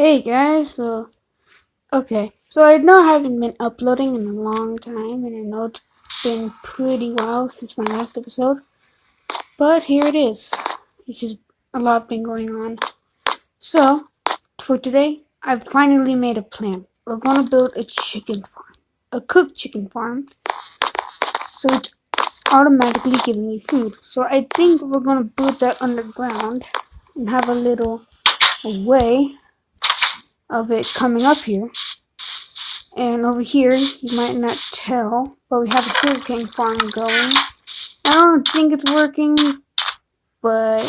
Hey guys, so I know I haven't been uploading in a long time, and I know it's been pretty while since my last episode, but here it is. It's just a lot been going on. So, for today, I've finally made a plan. We're gonna build a chicken farm, a cooked chicken farm, so it's automatically giving you food. So I think we're gonna build that underground and have a little way of it coming up here. And over here, you might not tell, but we have a sugarcane farm going. I don't think it's working, but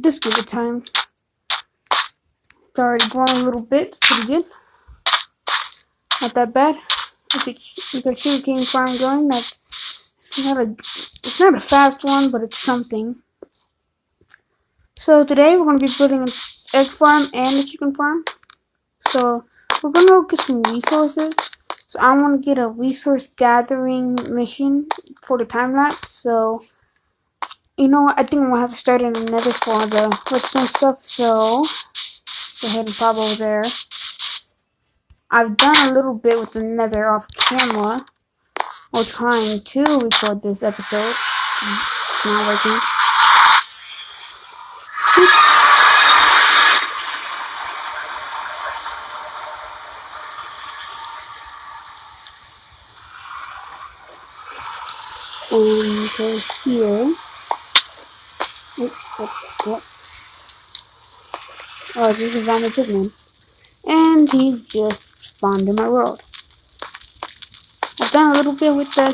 just give it time. It's already growing a little bit. It's pretty good. Not that bad. We got sugarcane farm going. It's not a fast one, but it's something. So today we're going to be building an egg farm and a chicken farm. So we're going to look at some resources. So I want to get a resource gathering mission for the time lapse. So you know what? I think I'm gonna have to start in another for the redstone stuff. So go ahead and pop over there. I've done a little bit with the nether off camera while trying to record this episode. It's not working. And go here. What? Oh, this is on the pigman. And he just spawned in my world. I've done a little bit with the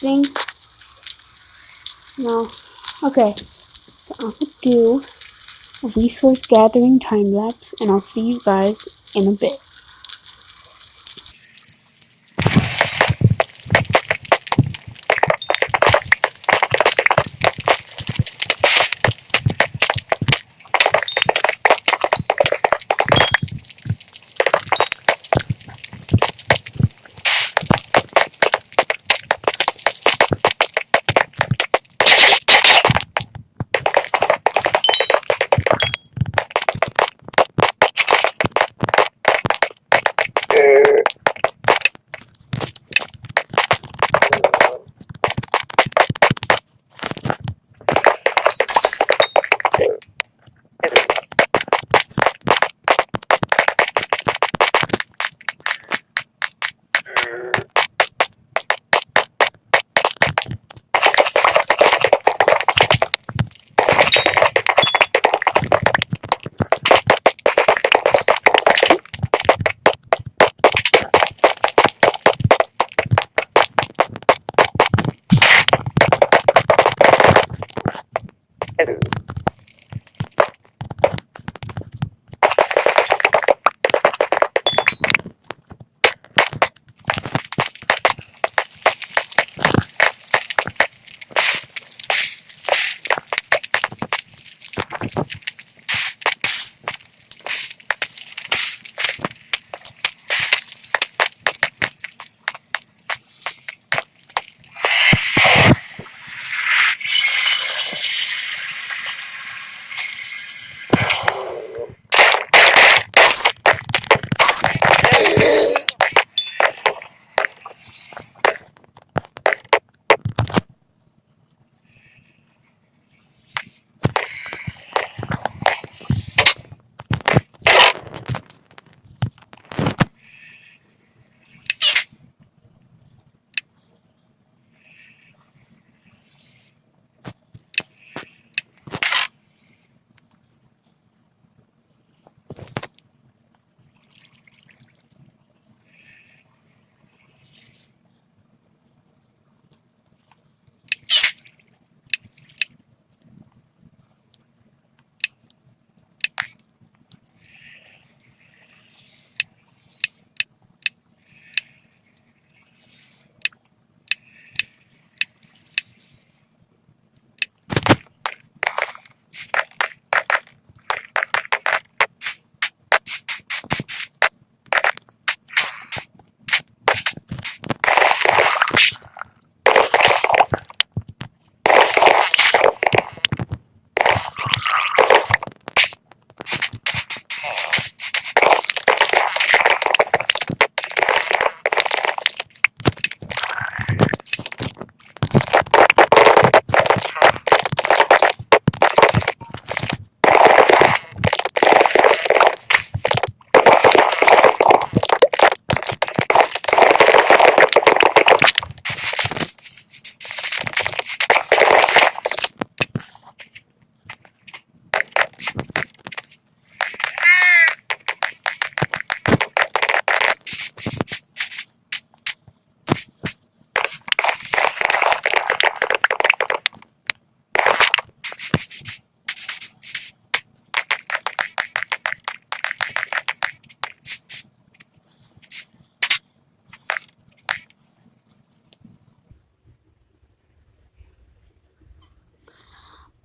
thing. No. Okay. So I'm gonna do a resource gathering time lapse, and I'll see you guys in a bit.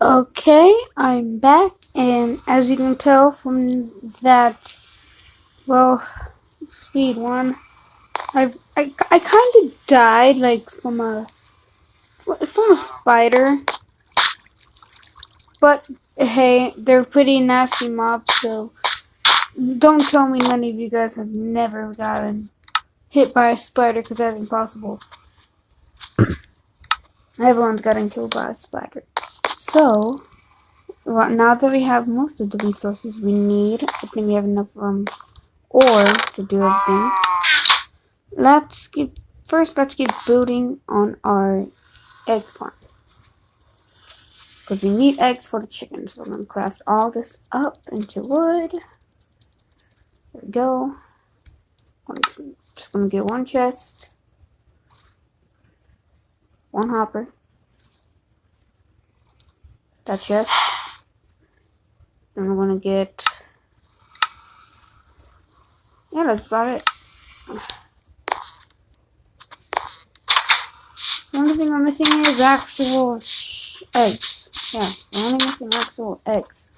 Okay, I'm back, and as you can tell from that, well, speed one, I kind of died like from a spider, but hey, they're pretty nasty mobs, so don't tell me none of you guys have never gotten hit by a spider, because that's impossible. Everyone's gotten killed by a spider. So, well, now that we have most of the resources we need, I think we have enough ore to do everything. Let's get building on our egg farm, because we need eggs for the chickens. We're gonna craft all this up into wood. There we go. Just gonna get one chest, one hopper, that chest. Then we're gonna get, yeah, that's about it. The only thing we're missing is actual eggs. Yeah, we're only missing actual eggs.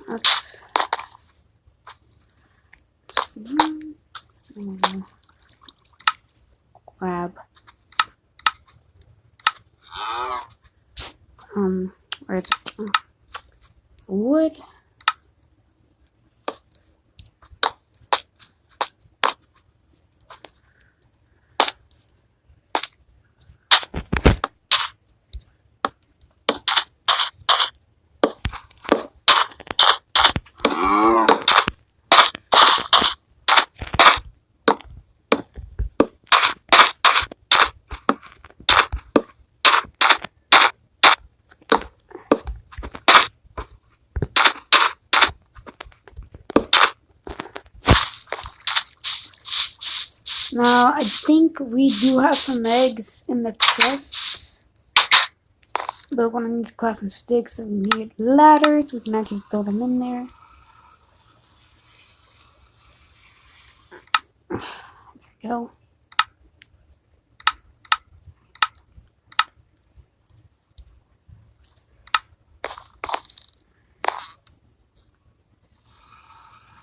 Let's grab where's it? Wood. Now, I think we do have some eggs in the chests, but we're gonna need to craft some sticks, so we need ladders. We can actually throw them in there. There we go.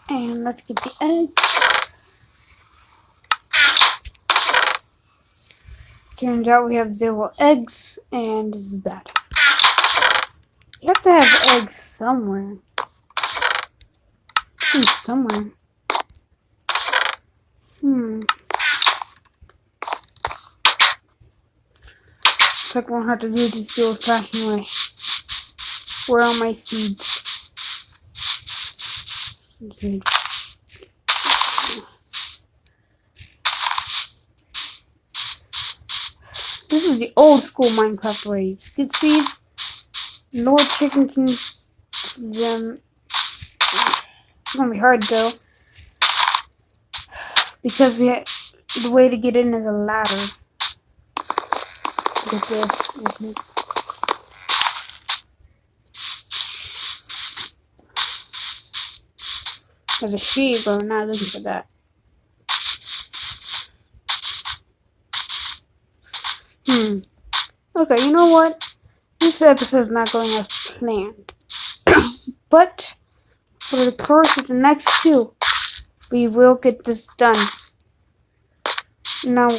And let's get the eggs. Turns out we have 0 eggs, and this is bad. You have to have eggs somewhere. Somewhere. So I'm gonna have to do this the old-fashioned way. Where are my seeds? This is the old school Minecraft way. Get seeds, lure chickens into them. It's gonna be hard though, because the way to get in is a ladder. Get this. There's a sheep, but we're not looking for that. Okay, you know what? This episode is not going as planned. But for the course of the next 2, we will get this done. Now,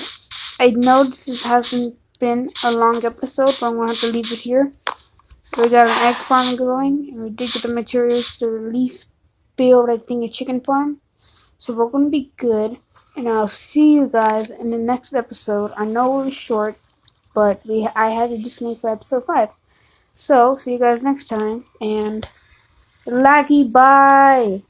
I know this hasn't been a long episode, but I'm going to have to leave it here. We got an egg farm going, and we did get the materials to at least build, I think, a chicken farm. So we're going to be good, and I'll see you guys in the next episode. I know it was short, but I had to just make for episode 5. So, see you guys next time, and laggy bye!